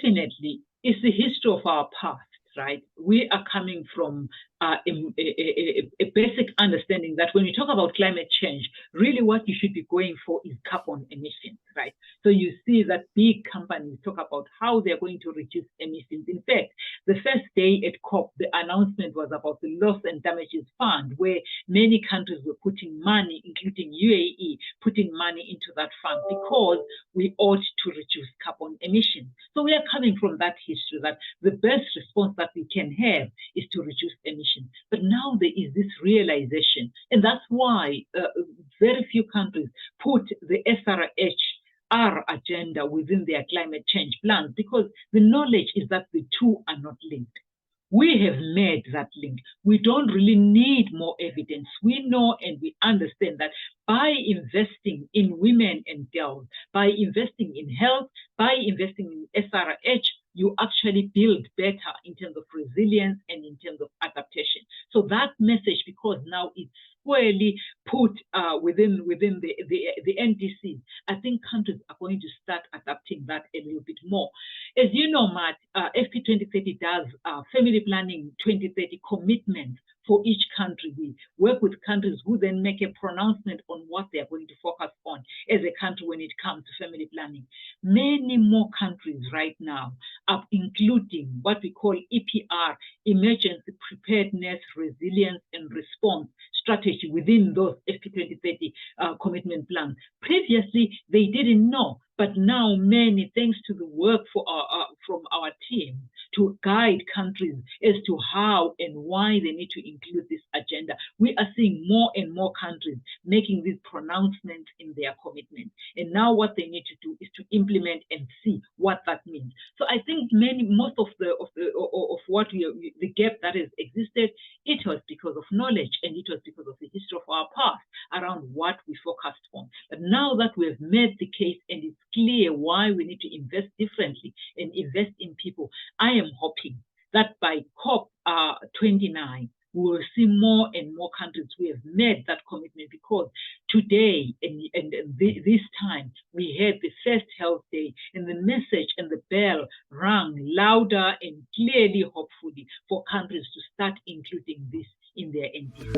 definitely, it's the history of our past, right? We are coming from a basic understanding that when we talk about climate change, really what you should be going for is carbon emissions, right? So you see that big companies talk about how they're going to reduce emissions. In fact, the first day at COP, the announcement was about the Loss and Damages Fund, where many countries were putting money, including UAE, putting money into that fund because we ought to reduce carbon emissions. So we are coming from that history that the best response that we can have is to reduce emissions. But now there is this realization, and that's why very few countries put the SRHR agenda within their climate change plans, because the knowledge is that the two are not linked. We have made that link. We don't really need more evidence. We know and we understand that by investing in women and girls, by investing in health, by investing in SRH, you actually build better in terms of resilience and in terms of adaptation. So that message, because now it's squarely put within the NDC, I think countries are going to start adapting that a little bit more. As you know, Matt, FP 2030 does family planning 2030 commitments for each country. We work with countries who then make a pronouncement on what they are going to focus on as a country when it comes to family planning. Many more countries right now are including what we call EPR, Emergency Preparedness, Resilience and Response strategy within those FP 2030 commitment plans. Previously, they didn't know, but now many, thanks to the work from our team to guide countries as to how and why they need to include this agenda, we are seeing more and more countries making these pronouncements in their commitment. And now what they need to do is to implement and see what that means. So I think most of the gap that has existed, it was because of knowledge and it was because of the history of our past around what we focused on. But now that we have made the case and it's clear why we need to invest differently and invest in people, I am hoping that by COP 29, we will see more and more countries who have made that commitment, because today and this time we had the first health day and the message and the bell rang louder and clearly, hopefully, for countries to start including this in their NDC.